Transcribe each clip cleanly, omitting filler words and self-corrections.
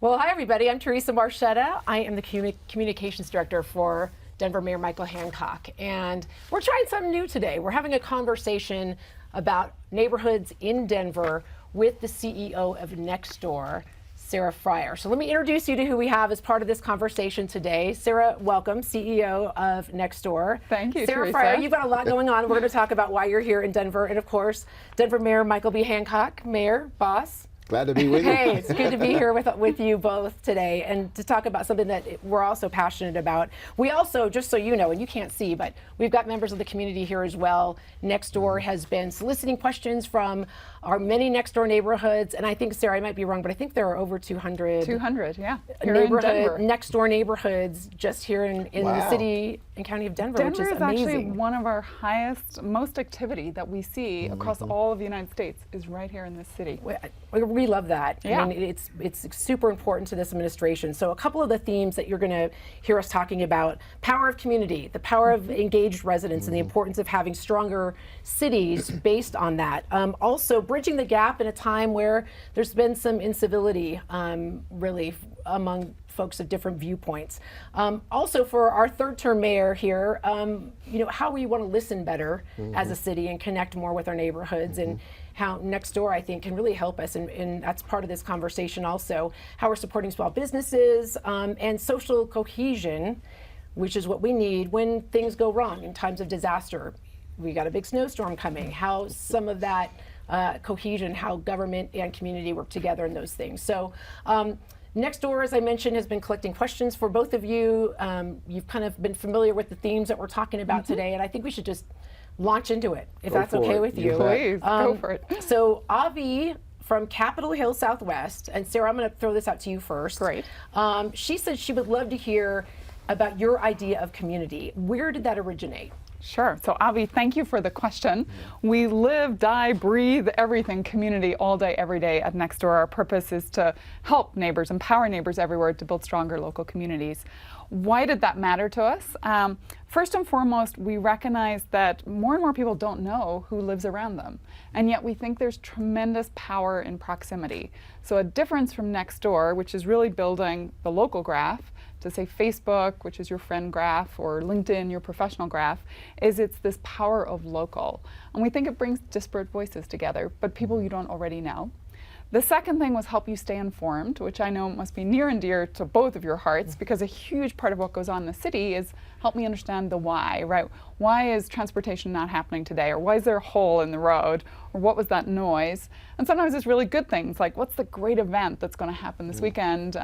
Well, hi everybody, I'm Teresa Marchetta. I am the Communications Director for Denver Mayor Michael Hancock. And we're trying something new today. We're having a conversation about neighborhoods in Denver with the CEO of Nextdoor, Sarah Friar. So let me introduce you to who we have as part of this conversation today. Sarah, welcome, CEO of Nextdoor. Thank you, Sarah Teresa. Friar, you've got a lot going on. We're going to talk about why you're here in Denver. And of course, Denver Mayor Michael B. Hancock, Mayor, boss. Glad to be with you. Hey, it's good to be here with you both today and to talk about something that we're also passionate about. We also, just so you know, and you can't see, but we've got members of the community here as well. Nextdoor has been soliciting questions from our many Nextdoor neighborhoods, and I think, Sarah, I might be wrong, but I think there are over 200. 200, yeah. Nextdoor neighborhoods just here in the city and county of Denver, which is amazing. Denver is actually one of our highest, most activity that we see across all of the United States is right here in this city. We love that. Yeah. I mean, it's super important to this administration. So a couple of the themes that you're going to hear us talking about: power of community, the power of engaged residents, and the importance of having stronger cities based on that. Also, bridging the gap in a time where there's been some incivility, really, among folks of different viewpoints. Also, for our third-term mayor here, how we want to listen better as a city and connect more with our neighborhoods, and how Nextdoor, I think, can really help us, and that's part of this conversation also. How we're supporting small businesses and social cohesion, which is what we need when things go wrong in times of disaster. We got a big snowstorm coming. How some of that cohesion, how government and community work together in those things. So. Nextdoor, as I mentioned, has been collecting questions for both of you. You've kind of been familiar with the themes that we're talking about today, and I think we should just launch into it, if that's okay with you. Please, go for it. So Avi from Capitol Hill Southwest, and Sarah, I'm going to throw this out to you first. Great. She said she would love to hear about your idea of community. Where did that originate? Sure. So Avi, thank you for the question. We live, die, breathe everything community all day, every day at Nextdoor. Our purpose is to help neighbors, empower neighbors everywhere to build stronger local communities. Why did that matter to us? First and foremost, we recognize that more and more people don't know who lives around them. And yet we think there's tremendous power in proximity. So a difference from Nextdoor, which is really building the local graph, to say Facebook, which is your friend graph, or LinkedIn, your professional graph, is it's this power of local. And we think it brings disparate voices together, but people you don't already know. The second thing was help you stay informed, which I know must be near and dear to both of your hearts, because a huge part of what goes on in the city is help me understand the why, right? Why is transportation not happening today? Or why is there a hole in the road? Or what was that noise? And sometimes it's really good things, like what's the great event that's going to happen this weekend?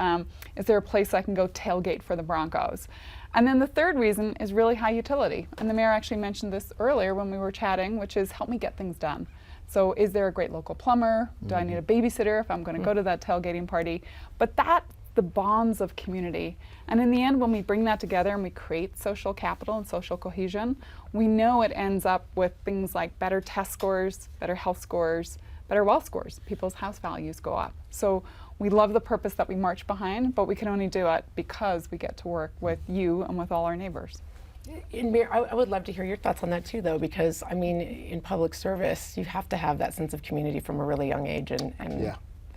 Is there a place I can go tailgate for the Broncos? And then the third reason is really high utility. And the mayor actually mentioned this earlier when we were chatting, which is help me get things done. So is there a great local plumber? Do I need a babysitter if I'm going to go to that tailgating party? But that's the bonds of community. And in the end, when we bring that together and we create social capital and social cohesion, we know it ends up with things like better test scores, better health scores, better wealth scores. People's house values go up. So we love the purpose that we march behind, but we can only do it because we get to work with you and with all our neighbors. And Mayor, I would love to hear your thoughts on that too, though, because I mean, in public service, you have to have that sense of community from a really young age and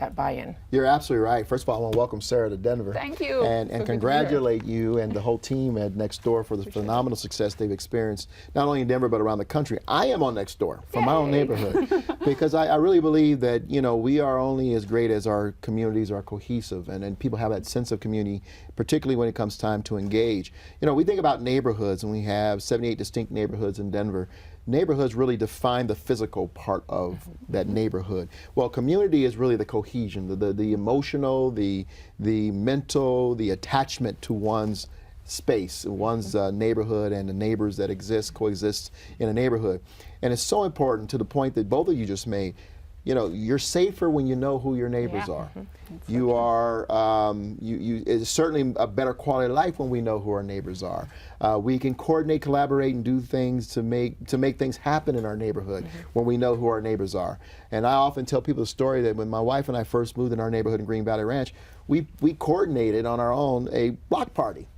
that buy-in. You're absolutely right. First of all, I want to welcome Sarah to Denver. Thank you. And congratulate you and the whole team at Nextdoor for the phenomenal success they've experienced, not only in Denver, but around the country. I am on Nextdoor from my own neighborhood because I really believe that, we are only as great as our communities are cohesive and people have that sense of community, particularly when it comes time to engage. We think about neighborhoods, and we have 78 distinct neighborhoods in Denver. Neighborhoods really define the physical part of that neighborhood. Well, community is really the cohesion, the emotional, the mental, the attachment to one's space, one's neighborhood, and the neighbors that coexist in a neighborhood. And it's so important, to the point that both of you just made. You're safer when you know who your neighbors are. You are, it's certainly a better quality of life when we know who our neighbors are. We can coordinate, collaborate, and do things to make things happen in our neighborhood when we know who our neighbors are. And I often tell people the story that when my wife and I first moved in our neighborhood in Green Valley Ranch, we coordinated on our own a block party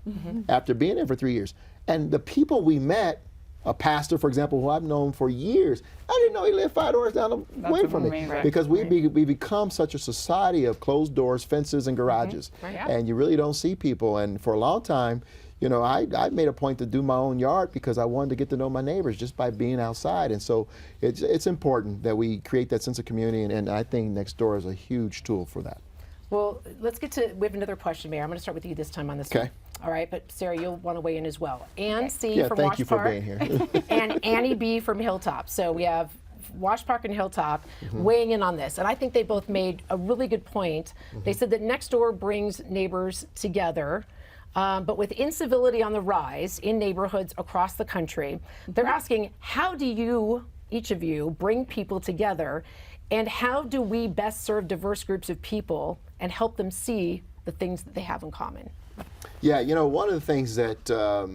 after being there for 3 years. And the people we met a pastor, for example, who I've known for years. I didn't know he lived 5 doors down the way from me. amazing. Because we become such a society of closed doors, fences, and garages. Yeah. And you really don't see people. And for a long time, you know, I made a point to do my own yard because I wanted to get to know my neighbors just by being outside. And so it's important that we create that sense of community, and I think Nextdoor is a huge tool for that. Well, let's get to, we have another question, Mayor. I'm going to start with you this time on this one. Okay. All right, but Sarah, you'll want to weigh in as well. Ann C. Yeah, from thank Wash you for Park being here. and Annie B. from Hilltop. So we have Wash Park and Hilltop weighing in on this. And I think they both made a really good point. They said that Nextdoor brings neighbors together. But with incivility on the rise in neighborhoods across the country, they're asking, how do you, each of you, bring people together? And how do we best serve diverse groups of people and help them see the things that they have in common? Yeah, you know, one of the things that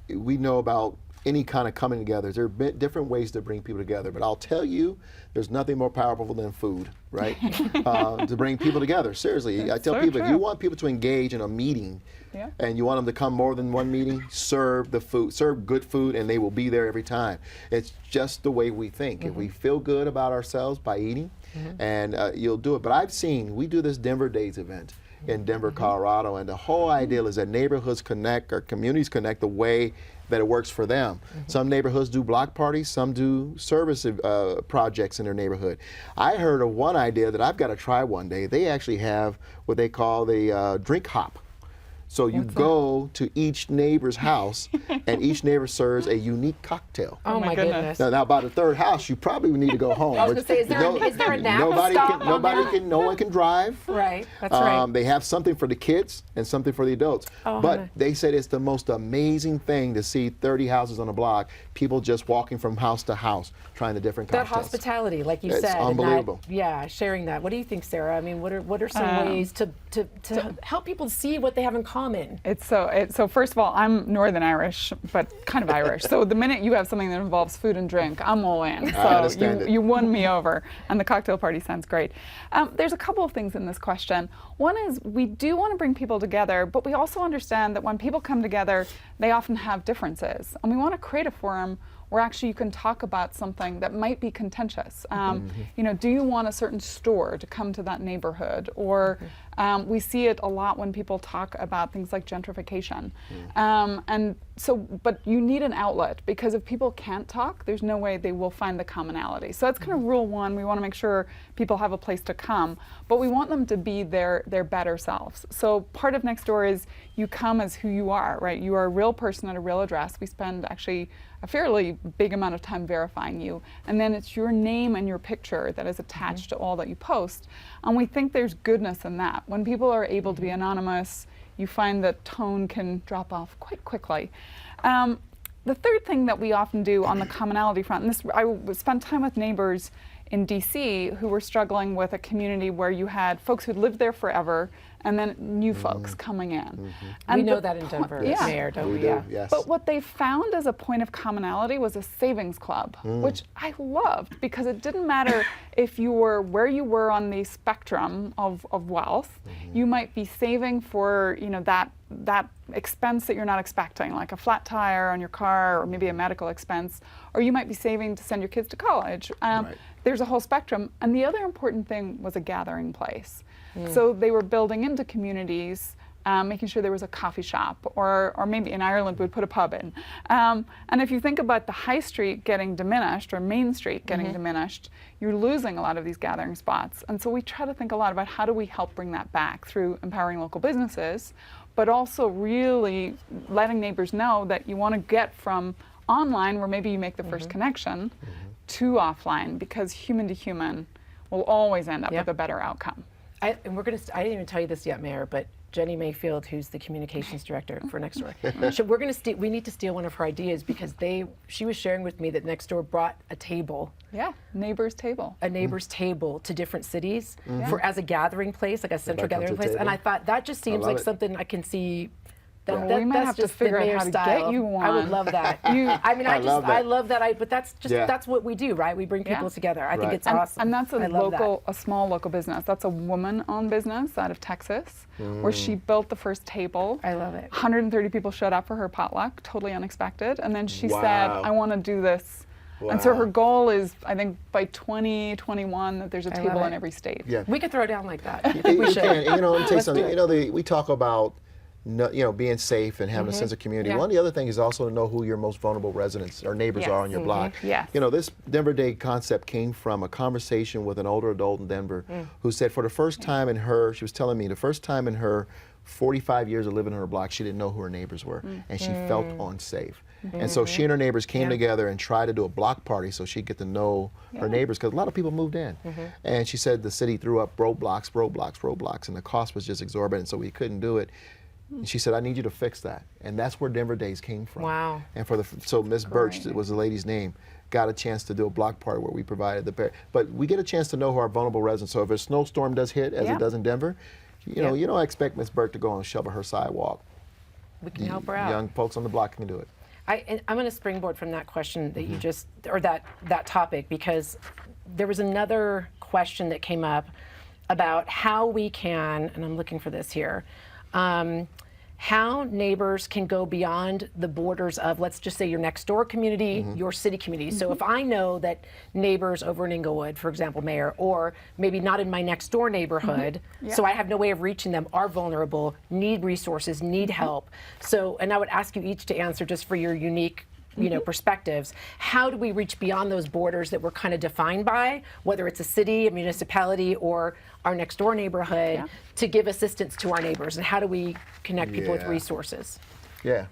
we know about any kind of coming together, there are different ways to bring people together, but I'll tell you, there's nothing more powerful than food, right? To bring people together. Seriously, I tell so people, if true. you want people to engage in a meeting, Yeah. and you want them to come more than one meeting, serve the food, serve good food, and they will be there every time. It's just the way we think. If we feel good about ourselves by eating, and you'll do it. But I've seen, we do this Denver Days event in Denver, Colorado, and the whole idea is that neighborhoods connect, or communities connect the way that it works for them. Some neighborhoods do block parties, some do service projects in their neighborhood. I heard of one idea that I've got to try one day. They actually have what they call the drink hop. So you go to each neighbor's house, and each neighbor serves a unique cocktail. Oh my goodness. Now by the third house, you probably would need to go home. I was going to say, is there a nap stop on there? No one can drive. Right, that's right. They have something for the kids and something for the adults. But they said it's the most amazing thing to see 30 houses on a block, people just walking from house to house, trying the different That cocktails. hospitality, like you It's said. unbelievable. And that, sharing that. What do you think, Sarah? I mean, what are some ways to help people see what they have in common? So first of all, I'm Northern Irish, but kind of Irish. So the minute you have something that involves food and drink, I'm all in. So understand it. you won me over, and the cocktail party sounds great. There's a couple of things in this question. One is we do want to bring people together, but we also understand that when people come together, they often have differences, and we want to create a forum where actually you can talk about something that might be contentious. You know, do you want a certain store to come to that neighborhood? Or we see it a lot when people talk about things like gentrification. And so, but you need an outlet, because if people can't talk, there's no way they will find the commonality. So that's kind of rule one. We want to make sure people have a place to come, but we want them to be their better selves. So part of Nextdoor is you come as who you are, right? You are a real person at a real address. We spend actually a fairly big amount of time verifying you, and then it's your name and your picture that is attached to all that you post. And we think there's goodness in that. When people are able to be anonymous, you find that tone can drop off quite quickly. The third thing that we often do on the commonality front, and this, I spent time with neighbors in DC who were struggling with a community where you had folks who'd lived there forever and then new folks coming in. And we know that in Denver, Mayor, don't we? do, yes. But what they found as a point of commonality was a savings club, which I loved, because it didn't matter if you were where you were on the spectrum of wealth. You might be saving for, you know, that expense that you're not expecting, like a flat tire on your car, or maybe a medical expense, or you might be saving to send your kids to college. Right. There's a whole spectrum. And the other important thing was a gathering place. So they were building into communities, making sure there was a coffee shop, or maybe in Ireland we'd put a pub in. And if you think about the high street getting diminished, or Main Street getting diminished, you're losing a lot of these gathering spots. And so we try to think a lot about how do we help bring that back through empowering local businesses, but also really letting neighbors know that you want to get from online, where maybe you make the first connection, to offline, because human to human will always end up with a better outcome. And I didn't even tell you this yet, Mayor, but Jenny Mayfield, who's the communications director for Nextdoor, so we need to steal one of her ideas, because she was sharing with me that Nextdoor brought a table. Yeah, neighbor's table. A neighbor's table to different cities as a gathering place, like a central gathering place. And I thought that just seems like something I can see We might have to just the figure out mayor how to style. get you one. I would love that. I love that. I love that. But that's just that's what we do, right? We bring people together. I think it's awesome. And that's I love that. a small local business. That's a woman-owned business out of Texas, where she built the first table. I love it. 130 people showed up for her potluck, totally unexpected. And then she said, Wow. I want to do this. And so her goal is, I think, by 2021, that there's a table in every state. Yeah. We could throw down like that. We should. And, let me tell you Let's something. do it. We talk about being safe and having a sense of community. Yeah. One of the other things is also to know who your most vulnerable residents or neighbors are on your block. Yes. This Denver Day concept came from a conversation with an older adult in Denver who said for the first time in her, she was telling me, the first time in her 45 years of living on her block, she didn't know who her neighbors were, and she felt unsafe. And so she and her neighbors came together and tried to do a block party so she'd get to know her neighbors, because a lot of people moved in. And she said the city threw up roadblocks, and the cost was just exorbitant, so we couldn't do it. And she said, I need you to fix that. And that's where Denver Days came from. Wow. And so Miss Birch was the lady's name, got a chance to do a block party where we provided but we get a chance to know who our vulnerable residents. So if a snowstorm does hit, as it does in Denver, you don't expect Miss Birch to go and shovel her sidewalk. We can help her out. Young folks on the block can do it. I'm going to springboard from that question that you just, or that topic, because there was another question that came up about how we can, and I'm looking for this here, how neighbors can go beyond the borders of, let's just say, your next door community, your city community. So if I know that neighbors over in Inglewood, for example, Mayor, or maybe not in my next door neighborhood, so I have no way of reaching them, are vulnerable, need resources, need help. So, and I would ask you each to answer just for your unique perspectives. How do we reach beyond those borders that we're kind of defined by, whether it's a city, a municipality, or our next door neighborhood, to give assistance to our neighbors? And how do we connect people with resources? Yeah.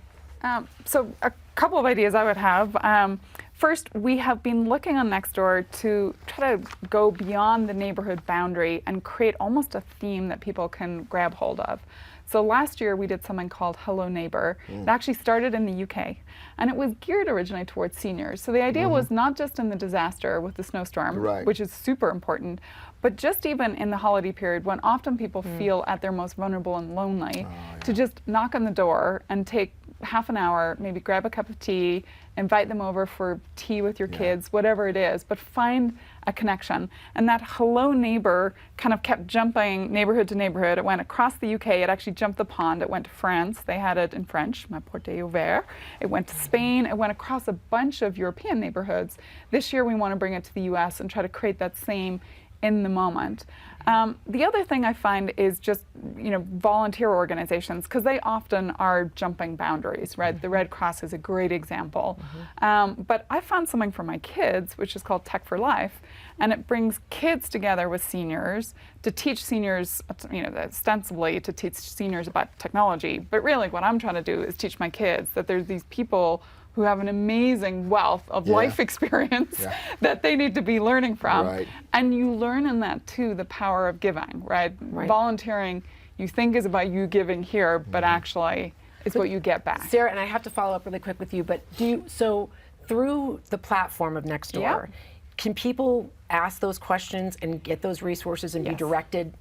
So a couple of ideas I would have. First, we have been looking on Nextdoor to try to go beyond the neighborhood boundary and create almost a theme that people can grab hold of. So last year we did something called Hello Neighbor. It actually started in the UK, and it was geared originally towards seniors. So the idea was not just in the disaster with the snowstorm, which is super important, but just even in the holiday period when often people feel at their most vulnerable and lonely, to just knock on the door and take half an hour, maybe grab a cup of tea, invite them over for tea with your kids, whatever it is, but find a connection. And that Hello Neighbor kind of kept jumping neighborhood to neighborhood. It went across the UK, it actually jumped the pond, it went to France, they had it in French, Ma porte est ouverte. It went to Spain, it went across a bunch of European neighborhoods. This year we want to bring it to the US and try to create that same in the moment. The other thing I find is just, volunteer organizations, because they often are jumping boundaries, right? The Red Cross is a great example. But I found something for my kids, which is called Tech for Life, and it brings kids together with seniors to teach seniors, ostensibly to teach seniors about technology. But really what I'm trying to do is teach my kids that there's these people who have an amazing wealth of life experience that they need to be learning from. And you learn in that too the power of giving, right? Volunteering, you think is about you giving here, but actually it's what you get back. Sarah, and I have to follow up really quick with you, but so through the platform of Nextdoor, can people ask those questions and get those resources and be directed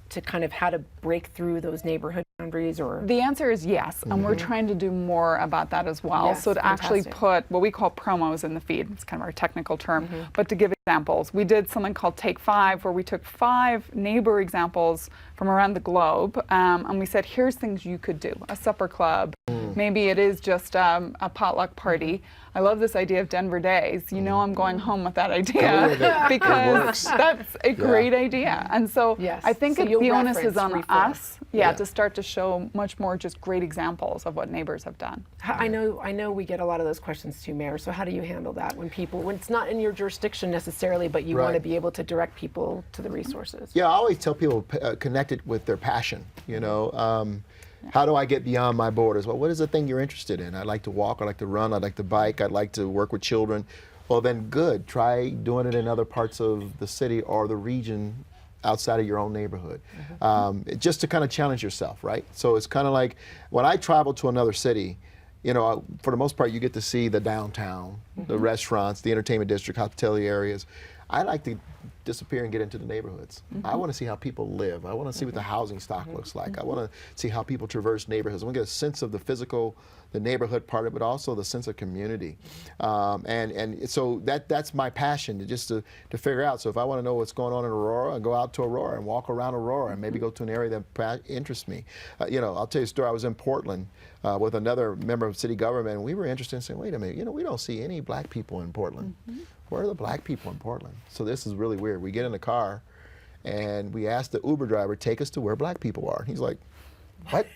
to kind of how to break through those neighborhood boundaries? Or the answer is yes, and we're trying to do more about that as well. Yes, so to actually put what we call promos in the feed, it's kind of our technical term, but to give examples. We did something called Take 5, where we took 5 neighbor examples from around the globe, and we said, here's things you could do. A supper club, maybe it is just a potluck party. I love this idea of Denver Days. I'm going home with that idea because that's a great idea. And so I think the onus is on us to start to show much more just great examples of what neighbors have done. I know we get a lot of those questions too, Mayor. So how do you handle that when it's not in your jurisdiction necessarily, but you want to be able to direct people to the resources? Yeah, I always tell people connect it with their passion. How do I get beyond my borders? Well, what is the thing you're interested in? I like to walk, I like to run, I like to bike, I'd like to work with children. Well, then good. Try doing it in other parts of the city or the region outside of your own neighborhood. Just to kind of challenge yourself, right? So it's kind of like when I travel to another city, for the most part, you get to see the downtown, the restaurants, the entertainment district, hospitality areas. I like to disappear and get into the neighborhoods. I want to see how people live. I want to see what the housing stock looks like. I want to see how people traverse neighborhoods. I want to get a sense of the physical, the neighborhood part of it, but also the sense of community. And so that's my passion, to figure out. So if I want to know what's going on in Aurora, I go out to Aurora and walk around Aurora and maybe go to an area that interests me. I'll tell you a story. I was in Portland with another member of city government, and we were interested in saying, wait a minute, we don't see any black people in Portland. Where are the black people in Portland? So this is really weird. We get in the car and we ask the Uber driver, take us to where black people are. He's like, what?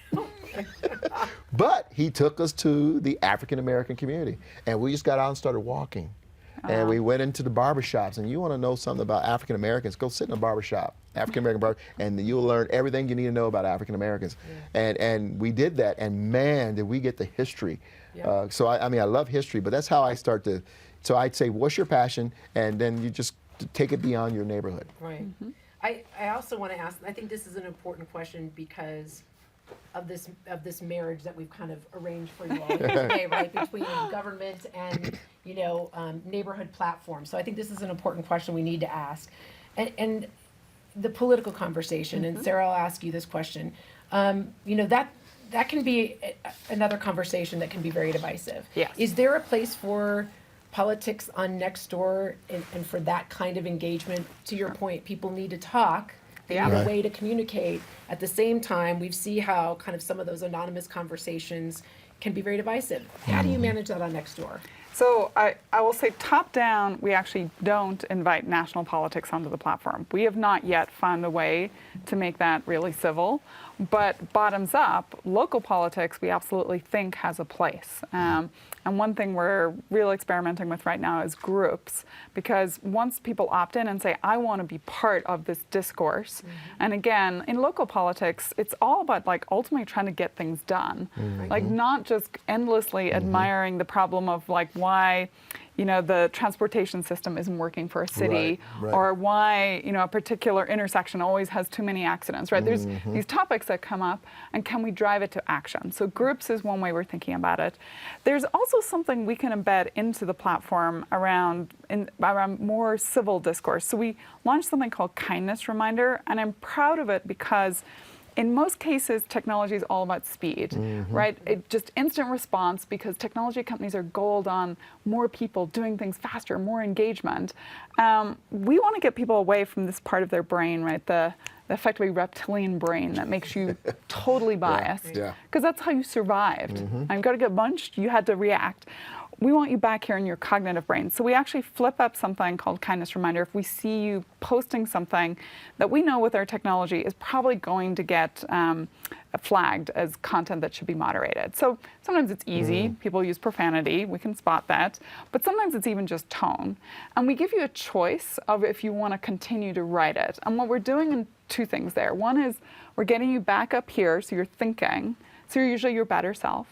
But he took us to the African American community, and we just got out and started walking. And we went into the barbershops, and you want to know something about African Americans, go sit in a barbershop, African American barber, and you'll learn everything you need to know about African Americans. And we did that, and man, did we get the history. So I love history, but that's how I start to, so I'd say, what's your passion? And then you just take it beyond your neighborhood. Right. I also want to ask, I think this is an important question because of this marriage that we've kind of arranged for you all here today, right, between government and neighborhood platforms. So I think this is an important question we need to ask, and the political conversation. And Sarah, I'll ask you this question. That can be another conversation that can be very divisive. Yes. Is there a place for politics on Nextdoor and for that kind of engagement? To your point, people need to talk. They need a way to communicate. At the same time, we see how kind of some of those anonymous conversations can be very divisive. How do you manage that on Nextdoor? So I will say top down, we actually don't invite national politics onto the platform. We have not yet found a way to make that really civil. But bottoms up, local politics, we absolutely think has a place. And one thing we're really experimenting with right now is groups, because once people opt in and say, I want to be part of this discourse, and again, in local politics, it's all about ultimately trying to get things done. Not just endlessly admiring the problem of why the transportation system isn't working for a city, or why, a particular intersection always has too many accidents, right? There's these topics that come up, and can we drive it to action? So groups is one way we're thinking about it. There's also something we can embed into the platform around more civil discourse. So we launched something called Kindness Reminder, and I'm proud of it because in most cases, technology is all about speed, right? Just instant response, because technology companies are gold on more people doing things faster, more engagement. We want to get people away from this part of their brain, right? The effectively reptilian brain that makes you totally biased, because that's how you survived. I've got to get bunched, you had to react. We want you back here in your cognitive brain. So we actually flip up something called Kindness Reminder. If we see you posting something that we know with our technology is probably going to get flagged as content that should be moderated. So sometimes it's easy. People use profanity. We can spot that. But sometimes it's even just tone. And we give you a choice of if you want to continue to write it. And what we're doing in two things there. One is we're getting you back up here so you're thinking. So you're usually your better self.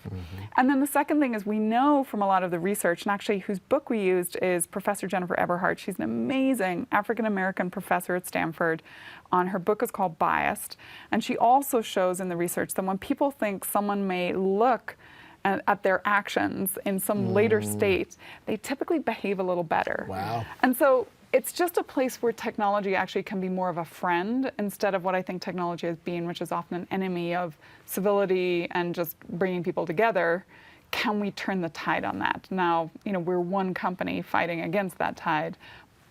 And then the second thing is we know from a lot of the research, and actually whose book we used is Professor Jennifer Eberhardt. She's an amazing African-American professor at Stanford. Her book is called Biased. And she also shows in the research that when people think someone may look at their actions in some later state, they typically behave a little better. Wow. And so it's just a place where technology actually can be more of a friend instead of what I think technology has been, which is often an enemy of civility and just bringing people together. Can we turn the tide on that? Now, we're one company fighting against that tide,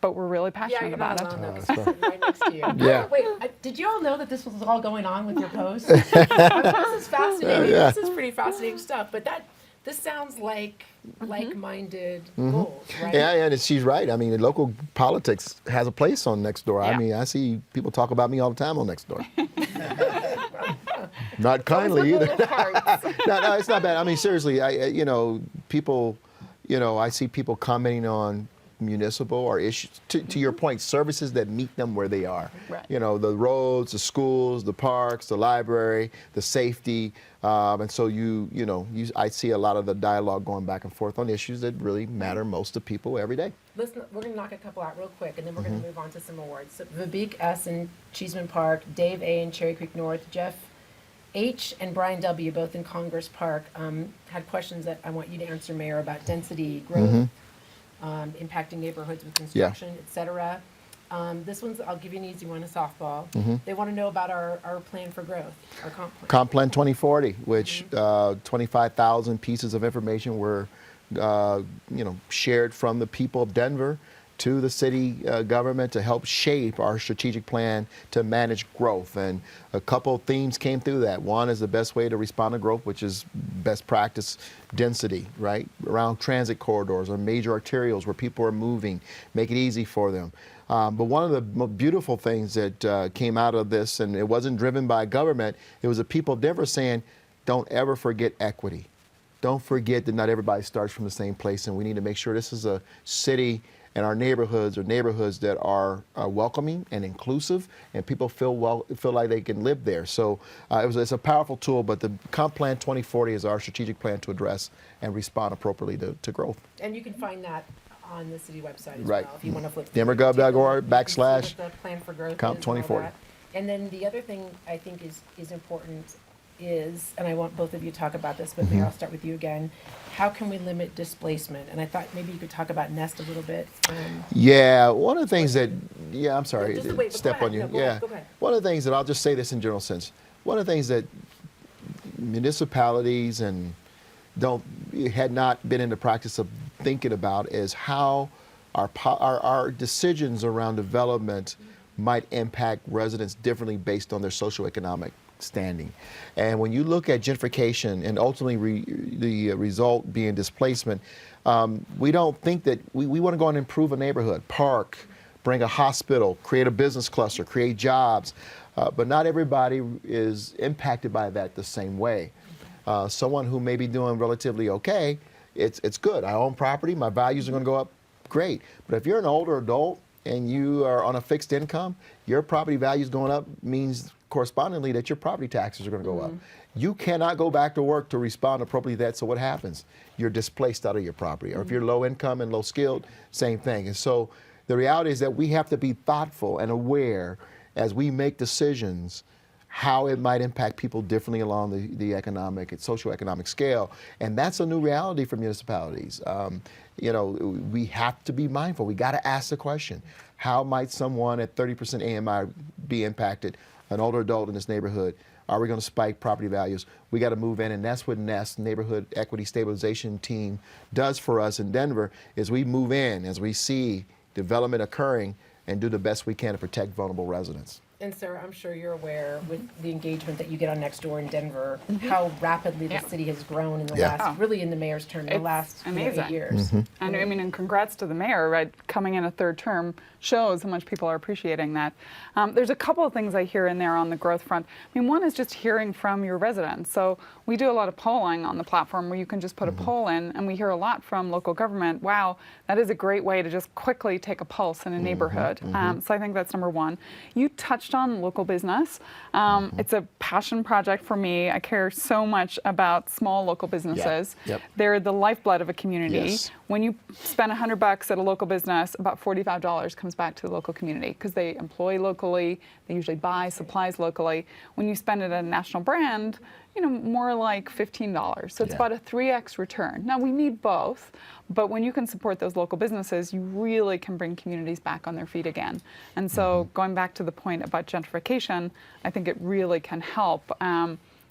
but we're really passionate about it. Because I'm sitting right next to you. Yeah. Wait, did you all know that this was all going on with your post? This is fascinating. This is pretty fascinating stuff. But this sounds like like-minded goals, right? Yeah, and she's right. I mean, local politics has a place on Nextdoor. I mean, I see people talk about me all the time on Nextdoor. Not kindly either. No, it's not bad. I mean, seriously, people, I see people commenting on municipal or issues, to your point, services that meet them where they are. Right. The roads, the schools, the parks, the library, the safety. And so I see a lot of the dialogue going back and forth on issues that really matter most to people every day. Listen, we're going to knock a couple out real quick, and then we're going to move on to some awards. So Vivek S. in Cheeseman Park, Dave A. in Cherry Creek North, Jeff H. and Brian W., both in Congress Park, had questions that I want you to answer, Mayor, about density, growth, impacting neighborhoods with construction, et cetera. This one's, I'll give you an easy one, a softball. They want to know about our plan for growth, our comp plan. Comp Plan 2040, which 25,000 pieces of information were shared from the people of Denver to the city government to help shape our strategic plan to manage growth. And a couple themes came through that. One is the best way to respond to growth, which is best practice density, right? Around transit corridors or major arterials where people are moving, make it easy for them. But one of the most beautiful things that came out of this, and it wasn't driven by government, it was the people of Denver saying, don't ever forget equity. Don't forget that not everybody starts from the same place, and we need to make sure this is a city and our neighborhoods are neighborhoods that are welcoming and inclusive, and people feel like they can live there. So it's a powerful tool, but the Comp Plan 2040 is our strategic plan to address and respond appropriately to growth. And you can find that on the city website as Right. well, if you want to flip denvergov.org / the plan for growth Comp is and all 2040. that. And then the other thing I think is important is, and I want both of you to talk about this, but maybe I'll start with you again. How can we limit displacement? And I thought maybe you could talk about Nest a little bit. Yeah, one of the things that, I'm sorry, Just wait, but step go on you. ahead. No, go ahead. One of the things that I'll just say this in general sense. One of the things that municipalities had not been in the practice of thinking about is how our decisions around development might impact residents differently based on their socioeconomic standing. And when you look at gentrification and ultimately the result being displacement, we don't think that we want to go and improve a neighborhood, park, bring a hospital, create a business cluster, create jobs, but not everybody is impacted by that the same way. Someone who may be doing relatively okay, it's good. I own property, my values are going to go up, great. But if you're an older adult and you are on a fixed income, your property values going up means correspondingly that your property taxes are going to go up. You cannot go back to work to respond appropriately to that, so what happens? You're displaced out of your property. Or if you're low income and low skilled, same thing. And so the reality is that we have to be thoughtful and aware as we make decisions how it might impact people differently along the economic and socioeconomic scale. And that's a new reality for municipalities. We have to be mindful. We got to ask the question, how might someone at 30% AMI be impacted, an older adult in this neighborhood? Are we going to spike property values? We got to move in, and that's what Nest, Neighborhood Equity Stabilization Team, does for us in Denver, is we move in as we see development occurring and do the best we can to protect vulnerable residents. And Sarah, I'm sure you're aware with the engagement that you get on Nextdoor in Denver, how rapidly the city has grown in the last, really in the mayor's term, the last 8 years. And I mean, and congrats to the mayor, right? Coming in a third term shows how much people are appreciating that. There's a couple of things I hear in there on the growth front. I mean, one is just hearing from your residents. So we do a lot of polling on the platform where you can just put a poll in, and we hear a lot from local government. Wow, that is a great way to just quickly take a pulse in a neighborhood. So I think that's number one. You touched on local business. It's a passion project for me. I care so much about small local businesses. They're the lifeblood of a community. When you spend $100 at a local business, about $45 comes back to the local community because they employ locally, they usually buy supplies locally. When you spend it at a national brand, more like $15. So it's about a 3x return. Now we need both, but when you can support those local businesses, you really can bring communities back on their feet again. And so going back to the point about gentrification, I think it really can help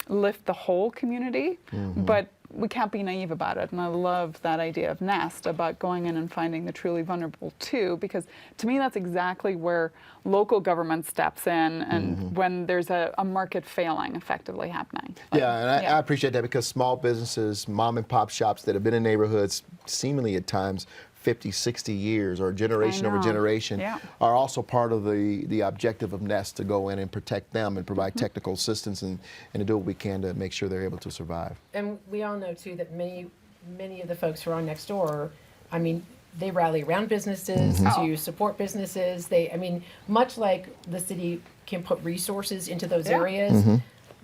lift the whole community, but we can't be naive about it. And I love that idea of Nest about going in and finding the truly vulnerable too, because to me that's exactly where local government steps in and when there's a market failing effectively happening. I appreciate that because small businesses, mom and pop shops that have been in neighborhoods seemingly at times 50, 60 years or generation over generation are also part of the objective of Nest to go in and protect them and provide technical assistance and to do what we can to make sure they're able to survive. And we all know too that many of the folks who are on Nextdoor, I mean, they rally around businesses to support businesses. Much like the city can put resources into those areas,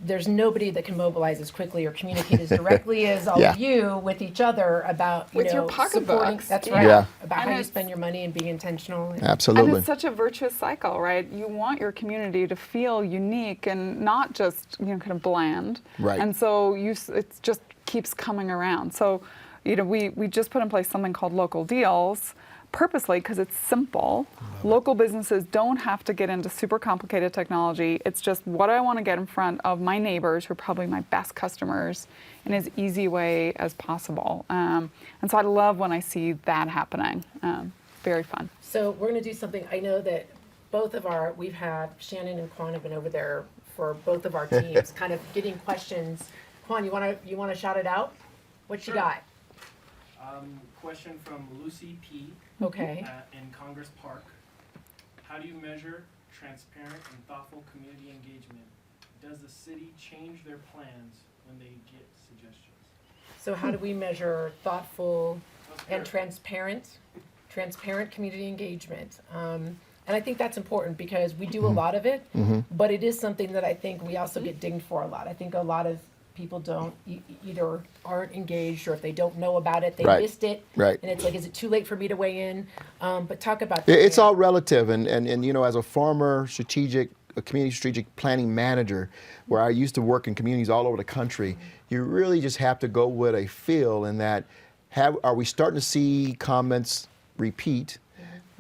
there's nobody that can mobilize as quickly or communicate as directly as all of you with each other about your supporting. pocketbooks. That's right. Yeah. About how you spend your money and being intentional. Absolutely. And it's such a virtuous cycle, right? You want your community to feel unique and not just kind of bland. Right. And so it just keeps coming around. So we just put in place something called local deals. purposely because it's simple. Local businesses don't have to get into super complicated technology. It's just what I want to get in front of my neighbors, who are probably my best customers, in as easy way as possible. And so I love when I see that happening. Very fun. So we're going to do something. I know that we've had Shannon and Quan have been over there for both of our teams, kind of getting questions. Quan, you want to shout it out? What you got? Question from Lucy P. Okay. In Congress Park. How do you measure transparent and thoughtful community engagement? Does the city change their plans when they get suggestions? So how do we measure thoughtful and transparent community engagement? And I think that's important because we do a lot of it, but it is something that I think we also get dinged for a lot. I think a lot of people don't either aren't engaged, or if they don't know about it, they missed it. Right. And it's like, is it too late for me to weigh in? But talk about that. It's all relative, and you know, as a former community strategic planning manager, where I used to work in communities all over the country, you really just have to go with a feel in that. Are we starting to see comments repeat?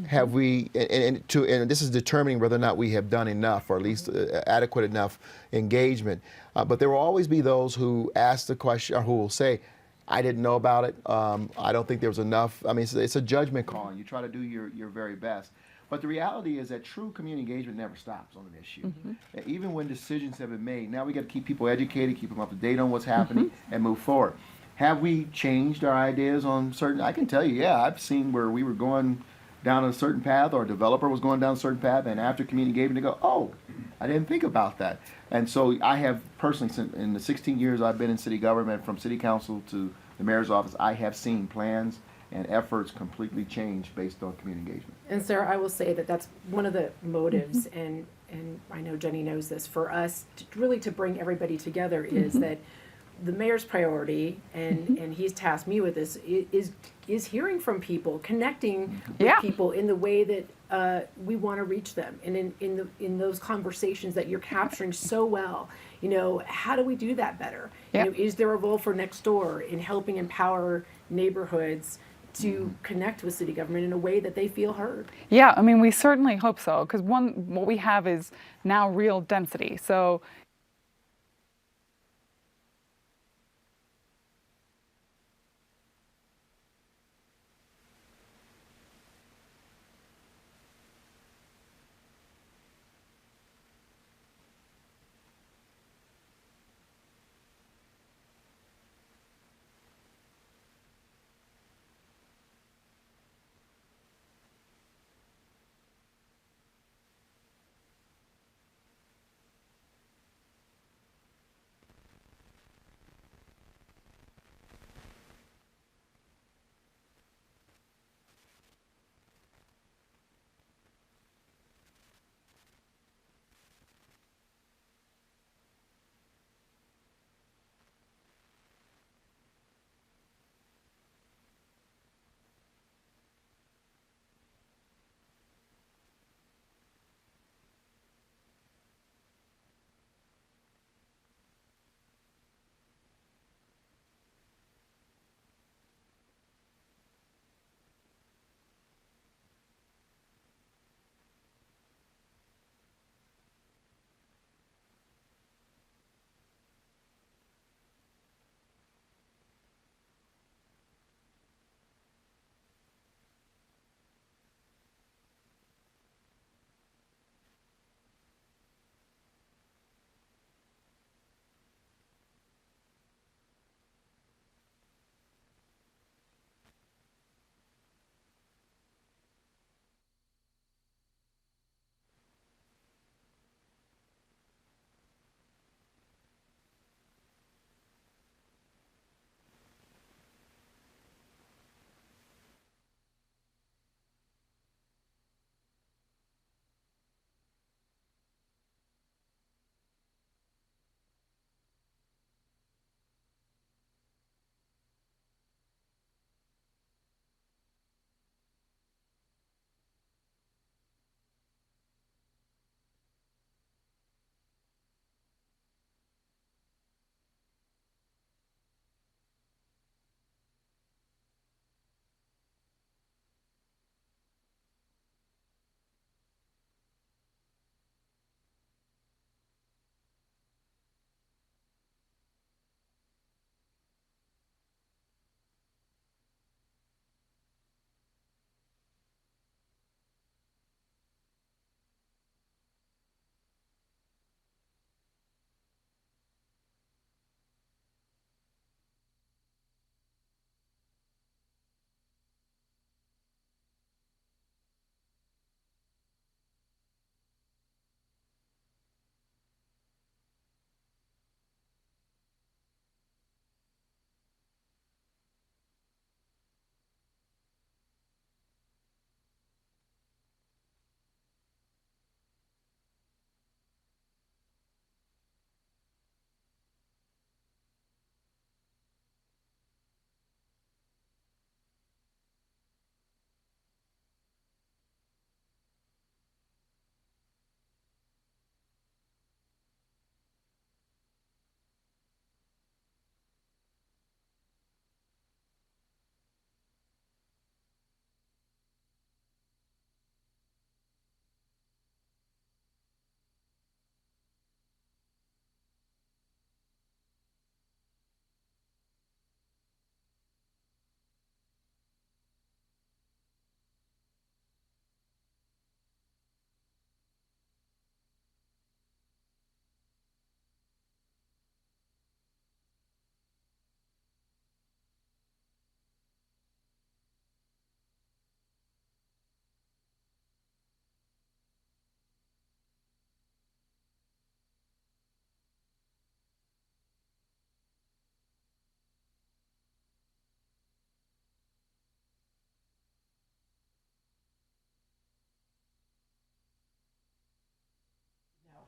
Have we, and this is determining whether or not we have done enough, or at least adequate enough engagement. But there will always be those who ask the question, or who will say, I didn't know about it. I don't think there was enough. I mean, it's a judgment call, and you try to do your very best. But the reality is that true community engagement never stops on an issue. Even when decisions have been made, now we got to keep people educated, keep them up to date on what's happening, and move forward. Have we changed our ideas on certain? I can tell you, yeah, I've seen where we were going down a certain path, or a developer was going down a certain path, and after community engagement, they go, oh, I didn't think about that. And so I have personally, in the 16 years I've been in city government, from city council to the mayor's office, I have seen plans and efforts completely change based on community engagement. And Sarah, I will say that that's one of the motives, and I know Jenny knows this, for us to bring everybody together is that the mayor's priority, and he's tasked me with this, is hearing from people, connecting with people in the way that we want to reach them, and in those conversations that you're capturing so well. You know, how do we do that better? You know, is there a role for Nextdoor in helping empower neighborhoods to connect with city government in a way that they feel heard? Yeah, I mean, we certainly hope so, because what we have is now real density. So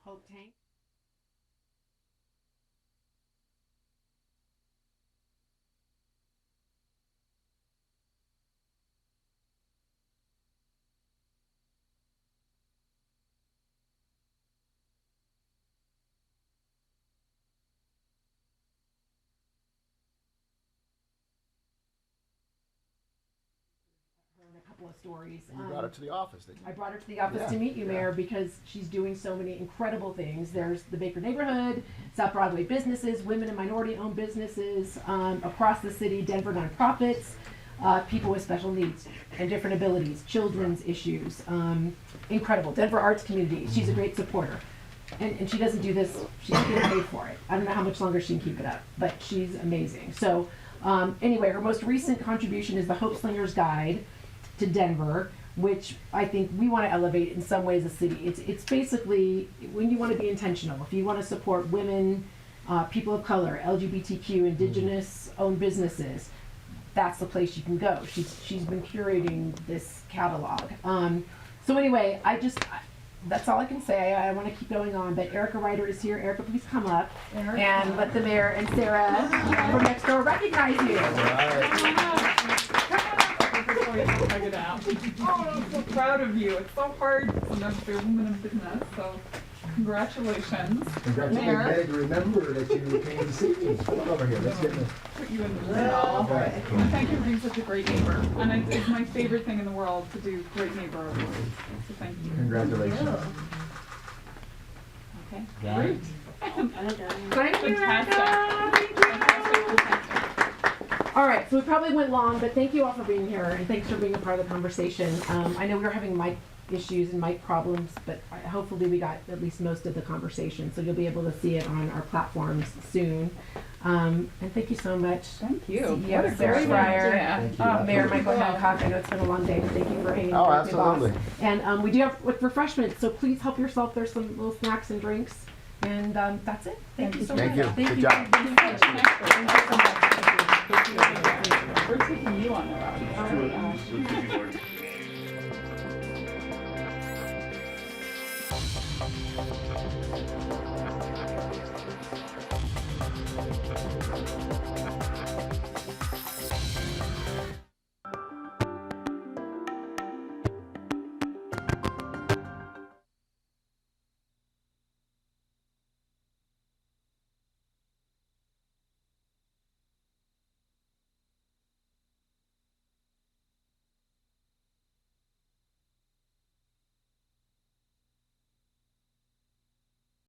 Hope Tank. A couple of stories. You brought her to the office, didn't you? I brought her to the office Yeah, to meet you, yeah. Mayor, because she's doing so many incredible things. There's the Baker neighborhood, South Broadway businesses, women and minority-owned businesses across the city, Denver nonprofits, people with special needs and different abilities, children's issues. Incredible. Denver arts community. She's a great supporter. And she doesnn't do this, she doesn't get paid for it. I don't know how much longer she can keep it up, but she's amazing. So anyway, her most recent contribution is the Hope Slingers Guide to Denver, which I think we want to elevate in some ways the city. It's basically when you want to be intentional, if you want to support women, people of color, LGBTQ, indigenous owned businesses, that's the place you can go. She's been curating this catalog. So anyway, that's all I can say. I want to keep going on, but Erica Ryder is here. Erica, please come up and let the mayor and Sarah from Nextdoor recognize you. Hug it out. Oh, I'm so proud of you. It's so hard sometimes to be a woman in business, so congratulations. Congratulations. Mayor. Glad to remember that you came to see me. Come on over here. Let's get in. Put you in the middle. Thank you for being such a great neighbor. And it's my favorite thing in the world to do great neighbor awards. So thank you. Congratulations. Okay. Great. Thank you, Fantastic. Erica. Fantastic. All right, so we probably went long, but thank you all for being here, and thanks for being a part of the conversation. I know we were having mic issues and mic problems, but hopefully we got at least most of the conversation, so you'll be able to see it on our platforms soon. And thank you so much. Thank you. CEO What a Sarah great Friar, idea. Mayor Michael Hancock. I know it's been a long day, but thank you for hanging Oh, with me, boss. absolutely. And we do have refreshments, so please help yourself. There's some little snacks and drinks, and that's it. Thank you so Thank much. you. Good job. Thank you so much. We're taking you on the road. Oh my gosh.